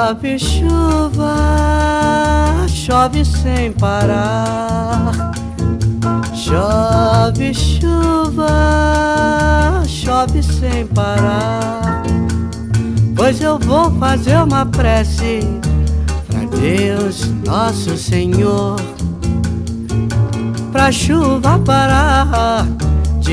Chove chuva, chove sem parar. Chove chuva, chove sem parar. Pois eu vou fazer uma prece pra Deus Nosso Senhor, pra chuva parar.